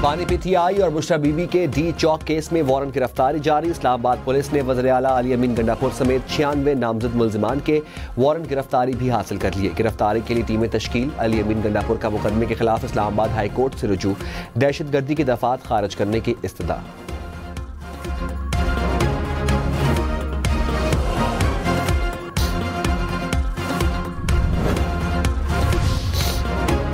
पानी PTI और बुशरा बीबी के डी चौक केस में वारंट गिरफ्तारी जारी। इस्लामाबाद पुलिस ने वज़ीर आला अली अमीन गंडापुर समेत 96 नामजद मुल्जिमान के वारंट गिरफ्तारी भी हासिल कर लिए। गिरफ्तारी के लिए टीमें तश्कील। अली अमीन गंडापुर का मुकदमे के खिलाफ इस्लामाबाद हाई कोर्ट से रुजू। दहशतगर्दी की दफात खारिज करने की इस्तदा।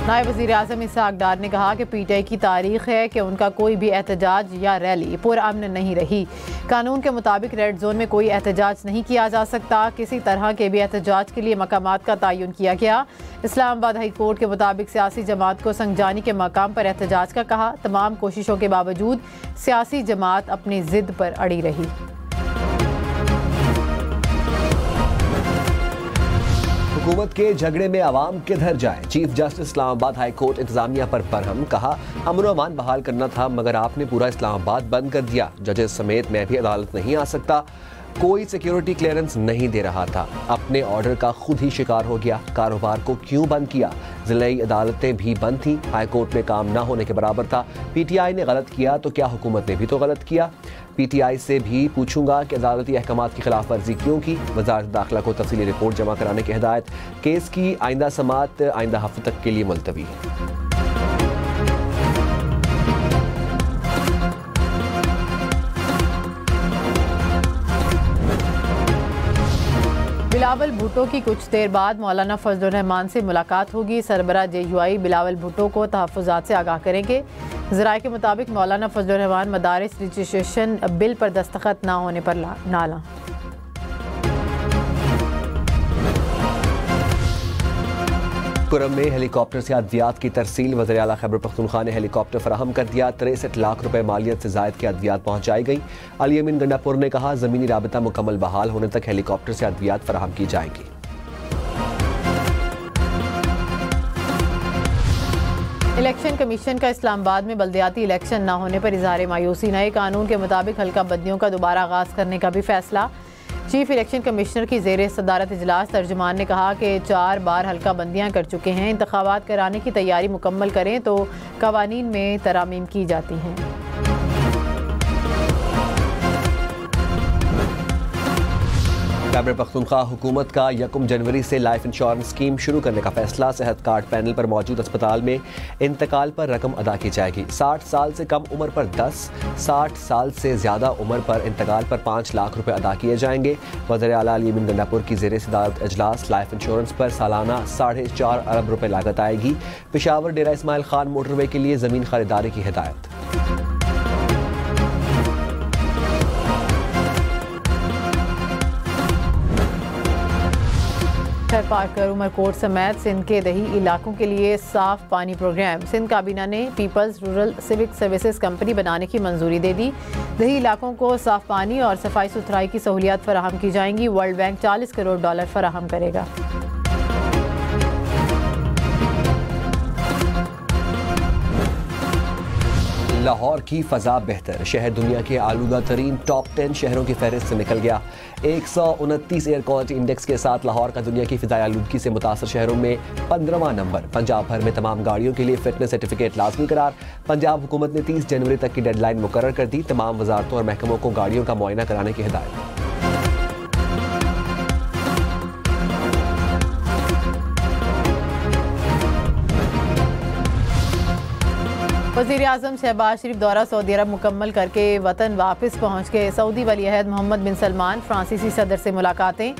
नायब वज़ीर आज़म इसहाक डार ने कहा कि PTI की तारीख है कि उनका कोई भी एहतजाज या रैली पुरअमन नहीं रही। कानून के मुताबिक रेड जोन में कोई एहतजाज नहीं किया जा सकता। किसी तरह के भी एहतजाज के लिए मकामात का तयन किया गया। इस्लामाबाद हाई कोर्ट के मुताबिक सियासी जमात को संगजानी के मकाम पर एहतजाज का कहा। तमाम कोशिशों के बावजूद सियासी जमात अपनी जिद पर अड़ी रही। हुकूमत के झगड़े में आवाम किधर जाए? Chief justice Islamabad high court इंतजामिया पर बरहम। कहा, अमन व अमान बहाल करना था मगर आपने पूरा इस्लामाबाद बंद कर दिया। जजेस समेत मैं भी अदालत नहीं आ सकता। कोई सिक्योरिटी क्लियरेंस नहीं दे रहा था। अपने ऑर्डर का खुद ही शिकार हो गया। कारोबार को क्यों बंद किया? जिलाई अदालतें भी बंद थी। हाई कोर्ट में काम ना होने के बराबर था। PTI ने गलत किया तो क्या हुकूमत ने भी तो गलत किया? PTI से भी पूछूंगा कि अदालती अहकामात की खिलाफ वर्जी क्यों की। वज़ारत दाखिला को तफसीली रिपोर्ट जमा कराने की हिदायत। केस की आइंदा समाअत आइंदा हफ्ते तक के लिए मुलतवी। बिलावल भुट्टो की कुछ देर बाद मौलाना फजलुर रहमान से मुलाकात होगी। सरबरा JUI बिलावल भुट्टो को तहफ़्फ़ुज़ात से आगाह करेंगे। ज़राए के मुताबिक मौलाना फजलुर रहमान मदारिस रजिस्ट्रेशन बिल पर दस्तखत ना होने पर नाला। कुरम में हेलीकॉप्टर से अद्वियात की तरसील। वज़ीर आला खैबर पख्तूनख्वा ने हेलीकॉप्टर फराहम कर दिया। 63 लाख रुपए मालियत से ज़ायद की अद्वियात पहुँचाई गई। अली अमीन गंडापुर ने कहा, ज़मीनी राबता मुकम्मल बहाल होने तक हेलीकॉप्टर से अद्वियात फराहम की जाएंगी। इलेक्शन कमीशन का इस्लामाबाद में बल्दियाती इलेक्शन न होने पर इज़हार मायूसी। नए कानून के मुताबिक हल्का बंदियों का दोबारा आगाज़ करने का भी फैसला। चीफ इलेक्शन कमिश्नर की ज़ेर सदारत इजलास तर्जुमान ने कहा कि 4 बार हल्का बंदियाँ कर चुके हैं। इंतखाबात कराने की तैयारी मुकम्मल करें तो कवानीन में तरामीम की जाती हैं। खैबर पख्तूनख्वा हुकूमत का 1 जनवरी से लाइफ इंश्योरेंस स्कीम शुरू करने का फैसला। सेहत कार्ड पैनल पर मौजूद अस्पताल में इंतकाल पर रकम अदा की जाएगी। 60 साल से कम उम्र पर 10, 60 साल से ज़्यादा उम्र पर इंतकाल पर 5 लाख रुपए अदा किए जाएंगे। वज़ीर आला अली अमीन गंडापुर की ज़ेर सदारत इजलास। लाइफ इंश्योरेंस पर सालाना 4.5 अरब रुपए लागत आएगी। पेशावर डेरा इस्माइल खान मोटरवे के लिए ज़मीन खरीदारी की हिदायत। पार्कर उमरकोट समेत सिंध के दही इलाकों के लिए साफ पानी प्रोग्राम। सिंध काबीना ने people's rural civic services company बनाने की मंजूरी दे दी। दही इलाकों को साफ पानी और सफाई सुथराई की सहूलियात फराहम की जाएंगी। वर्ल्ड बैंक $40 करोड़ फराहम करेगा। लाहौर की फ़ज़ा बेहतर। शहर दुनिया के आलूदा तरीन टॉप 10 शहरों की फहरिस्त से निकल गया। 129 एयर क्वालिटी इंडेक्स के साथ लाहौर का दुनिया की फ़िज़ाई आलूदगी से मुतासर शहरों में 15वां नंबर। पंजाब भर में तमाम गाड़ियों के लिए फिटनेस सर्टिफिकेट लाजमी करार। पंजाब हुकूमत ने 30 जनवरी तक की डेडलाइन मुकर्रर कर दी। तमाम वजारतों और महकमों को गाड़ियों का मुआयना कराने की हिदायत। वज़ीर आज़म शहबाज शरीफ दौरा सऊदी अरब मुकम्मल करके वतन वापस पहुँच के सऊदी वलीअहद मोहम्मद बिन सलमान फ्रांसीसी सदर से मुलाकातें।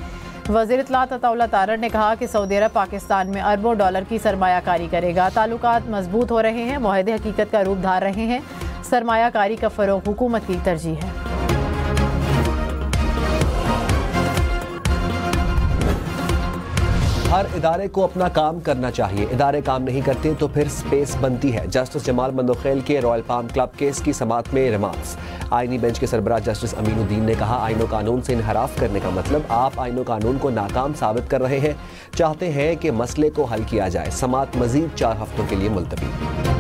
वज़ीर इत्तलात अताउल्लाह तारर ने कहा कि सऊदी अरब पाकिस्तान में अरबों डॉलर की सरमायाकारी करेगा। ताल्लुकात मजबूत हो रहे हैं, मुआहदे हकीकत का रूप धार रहे हैं। सरमायाकारी का फ़रोग़ हुकूमत की तरजीह है। हर इदारे को अपना काम करना चाहिए। इदारे काम नहीं करते तो फिर स्पेस बनती है। जस्टिस जमाल मंदोखेल के रॉयल पाम क्लब केस की समाअत में रिमार्क्स। आईनी बेंच के सरबराह जस्टिस अमीनुद्दीन ने कहा, आईन व कानून से इनहराफ करने का मतलब आप आईन व कानून को नाकाम साबित कर रहे हैं। चाहते हैं कि मसले को हल किया जाए। समाअत मजीद 4 हफ्तों के लिए मुलतवी।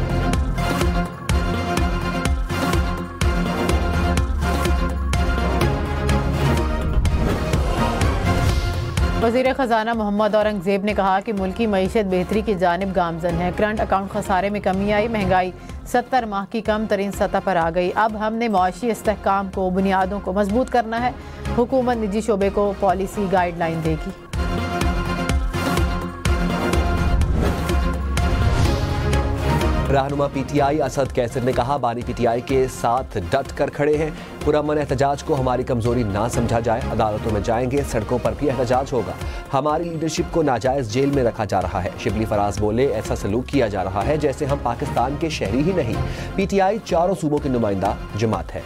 वज़ीर ख़जाना मोहम्मद औरंगज़ेब ने कहा कि मुल्की मईशत बेहतरी की जानिब गामज़न है। करंट अकाउंट खसारे में कमी आई। महंगाई 70 माह की कम तरीन सतह पर आ गई। अब हमने मुआशी इस्तेहकाम को, बुनियादों को मजबूत करना है। हुकूमत निजी शोबे को पॉलिसी गाइडलाइन देगी। रहनुमा पीटीआई असद कैसर ने कहा, बानी पीटीआई के साथ डट कर खड़े हैं। पुरअमन एहतजाज को हमारी कमजोरी ना समझा जाए। अदालतों में जाएंगे, सड़कों पर भी एहतजाज होगा। हमारी लीडरशिप को नाजायज जेल में रखा जा रहा है। शिबली फराज बोले, ऐसा सलूक किया जा रहा है जैसे हम पाकिस्तान के शहरी ही नहीं। पीटीआई चारों सूबों की नुमाइंदा जमात है।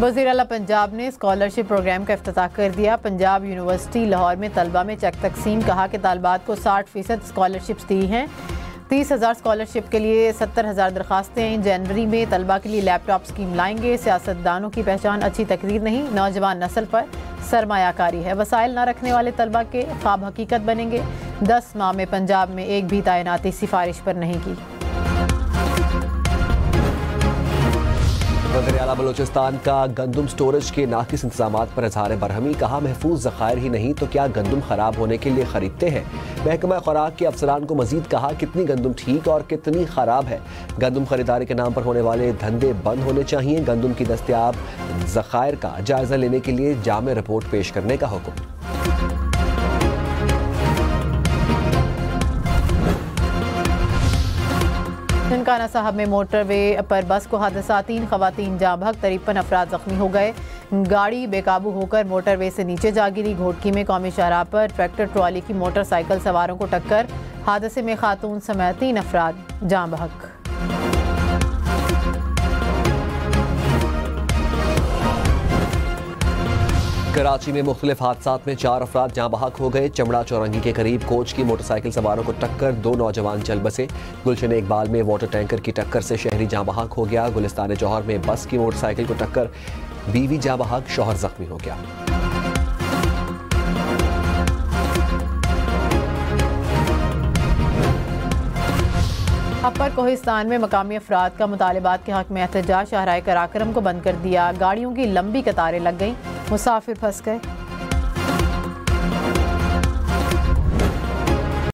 वज़ीर आला पंजाब ने स्कॉलरशिप प्रोग्राम का इफ्तिताह कर दिया। पंजाब यूनिवर्सिटी लाहौर में तलबा में चेक तकसीम। कहा कि तालबात को 60% स्कॉलरशिप्स दी हैं। 30,000 स्कॉलरशिप के लिए 70,000 दरखास्तें। जनवरी में तलबा के लिए लैपटॉप स्कीम लाएंगे। सियासतदानों की पहचान अच्छी तकरीर नहीं, नौजवान नस्ल पर सरमायाकारी है। वसाइल न रखने वाले तलबा के ख्वाब हकीकत बनेंगे। 10 माह में पंजाब में एक भी तैनाती सिफारिश पर नहीं की। वज़ीर आला बलोचिस्तान का गंदम स्टोरेज के नाकिस इंतजामात पर इज़हार बरहमी। कहा, महफूज ज़खायर ही नहीं तो क्या गंदम खराब होने के लिए खरीदते हैं। महकमा खुराक के अफसरान को मजीद कहा, कितनी गंदम ठीक और कितनी खराब है। गंदम खरीदारी के नाम पर होने वाले धंधे बंद होने चाहिए। गंदम की दस्तयाब ज़खायर का जायजा लेने के लिए जामे रिपोर्ट पेश करने का हुक्म। ननकाना साहब में मोटरवे पर बस को हादसा, 3 खवातीन जाँ बहक, 53 अफराद जख्मी हो गए। गाड़ी बेकाबू होकर मोटरवे से नीचे जा गिरी। घोटकी में कौमी शाहराह पर ट्रैक्टर ट्रॉली की मोटरसाइकिल सवारों को टक्कर। हादसे में खातून समेत 3 अफराद जाँ बहक। कराची में मुख्तलिफ हादसात में 4 अफराद जाँ बहक हो गए। चमड़ा चौरंगी के करीब कोच की मोटरसाइकिल सवारों को टक्कर, 2 नौजवान चल बसे। गुलशन इकबाल में वाटर टैंकर की टक्कर से शहरी जाँ बहक हो गया। गुलिस्तान जौहर में बस की मोटरसाइकिल को टक्कर, बीवी जाँ बहक, शौहर जख्मी हो गया। अपर कोहिस्तान में मकामी अफराद का मुतालिबात के हक में एहतजाज। शाहराह कराक्रम को बंद कर दिया। गाड़ियों की लंबी कतारें लग गईं, मुसाफिर फंस गए।